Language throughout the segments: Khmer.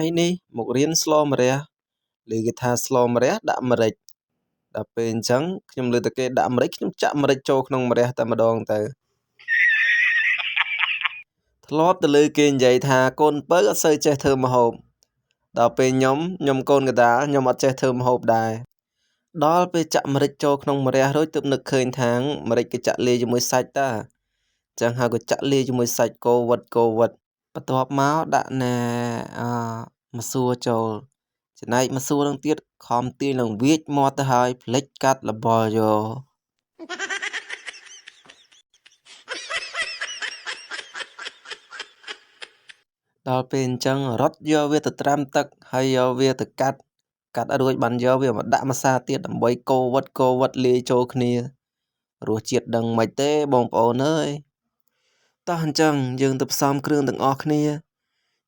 ហើយនេះមករៀនស្លម្រះឬគេថាស្លម្រះដាក់ម្រេចដល់ពេលអញ្ចឹងខ្ញុំលើតែគេដាក់ម្រេចខ្ញុំចាក់ម្រេចចូលក្នុងម្រះតែម្ដងទៅធ្លាប់ទៅលើគេនិយាយថាកូនពៅអត់សូវចេះធ្វើម្ហូបដល់ពេលខ្ញុំកូនកដាលខ្ញុំអត់ចេះធ្វើម្ហូបដែរដល់ពេលចាក់ម្រេចចូលក្នុងម្រះរួចទើបនឹកឃើញថាម្រេចគេចាក់លាយជាមួយសាច់តាចឹងហើយក៏ចាក់លាយជាមួយសាច់កូរវិតបន្ទាប់មកដាក់ម្សួរចូលចំណែកម្សួរនឹងទៀតខំទាញឡើងវាចមាត់ទៅហើយភ្លេចកាត់លបលយកដល់ពេលអញ្ចឹងរត់យកវាទៅត្រាំទឹកហើយយកវាទៅកាត់រួចបានយកវាមកដាក់ម្សៅទៀតដើម្បីកូរវិតលាយចូលគ្នារសជាតិដឹងមិនទេបងប្អូនអើយតោះអញ្ចឹងយើងទៅផ្សំគ្រឿងទាំងអស់គ្នា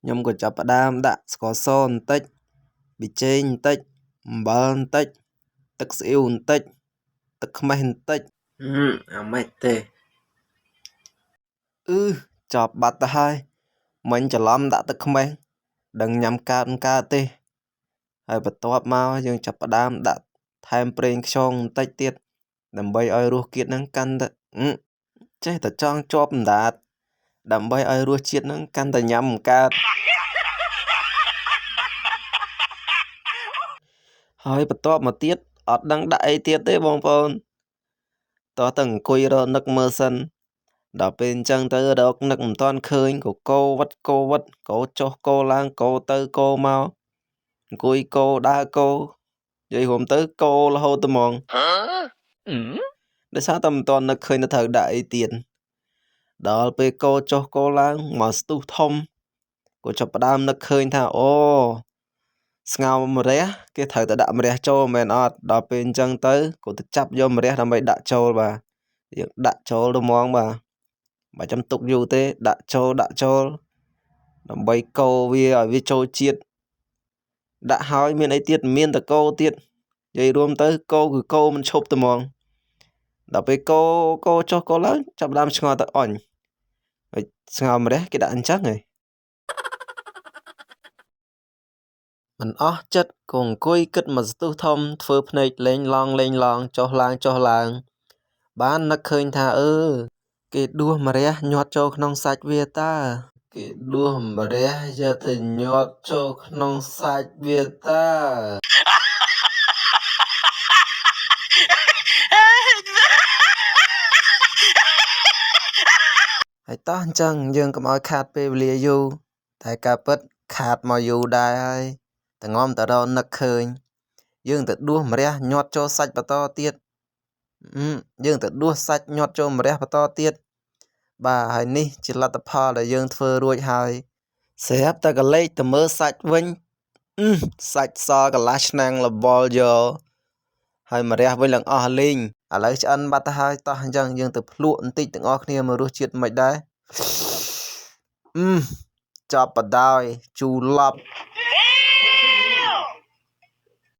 ខ្ញុំក៏ចាប់ផ្ដើមដាក់ស្ករសបន្តិចប៊ីចេងបន្តិចអំបិលបន្តិចទឹកស៊ីអ៊ីវបន្តិចទឹកខ្មេះបន្តិចអាម៉េចទេចប់បាត់ទៅហើយមិញច្រឡំដាក់ទឹកខ្មេះដឹងញ៉ាំកើតទេហើយបន្ទាប់មកយើងចាប់ផ្ដើមដាក់ថែមប្រេងខ្យងបន្តិចទៀតដើម្បីឲ្យរសជាតិហ្នឹងកាន់តែចេះតែចង់ជាប់អណ្ដាតដើម្បីឲ្យរសជាតិហ្នឹងកាន់តែញ៉ាំកើតហើយបន្ទាប់មកទៀតអត់ដឹងដាក់អីទៀតទេបងប្អូនតោះតែអង្គុយរកនឹកមើលសិនដល់ពេលអញ្ចឹងទៅរកនឹកមិនទាន់ឃើញក៏កូរវិតកូរចុះកូរឡើងកូរទៅកូរមកអង្គុយកូរដើរកូរនិយាយរួមទៅកូររហូតទៅហ្មងដោយសារតែមិនទាន់នឹកឃើញទៅត្រូវដាក់អីទៀតដល់ពេលកូរចុះកូរឡើងមកស្ទុះធំក៏ចាប់ផ្ដើមនឹកឃើញថាអូស្ងោរម្រះគេត្រូវតែដាក់ម្រះចូលមែនអត់ដល់ពេលអញ្ចឹងទៅក៏ទៅចាប់យកម្រះដើម្បីដាក់ចូលបាទយើងដាក់ចូលទៅហ្មងបាទបើចាំទុកយូរទេដាក់ចូលដើម្បីកូរវាឲ្យវាចូលជាតិដាក់ហើយមានអីទៀតមានតែកូរទៀតនិយាយរួមទៅកូរគឺកូរមិនឈប់ទៅហ្មងដល់ពេលកូរចុះកូរឡើងចាប់ដើមឆ្ងល់ទៅអញហើយស្ងោរម្រះគេដាក់អញ្ចឹងហ៎មិនអស់ចិត្តក៏អង្គុយគិតមកស្ទុះធំធ្វើភ្នែកលេងឡងចុះឡើងបាននឹកឃើញថាគេដួសម្រះញាត់ចូលក្នុងសាច់វាតាគេដួសម្រះយកទៅញាត់ចូលក្នុងសាច់វាតាហើយតោះអញ្ចឹងយើងកុំឲ្យខាតពេលវេលាយូរតែការពិតខាតមកយូរដែរហើយតងំតរនឹកឃើញយើងទៅដួសម្រះញាត់ចូលសាច់បន្តទៀតយើងទៅដួសសាច់ញាត់ចូលម្រះបន្តទៀតបាទហើយនេះជាលទ្ធផលដែលយើងធ្វើរួចហើយស្រាប់តែកលេចទៅមើលសាច់វិញសាច់សកន្លះឆ្នាំងលបលយកហើយម្រះវិញឡើងអស់លីងឥឡូវឆ្អិនបាត់ទៅហើយតោះអញ្ចឹងយើងទៅភ្លក់បន្តិចទាំងអស់គ្នាមើលរសជាតិមិនដែរចប់បដ ாய் ជូរឡប់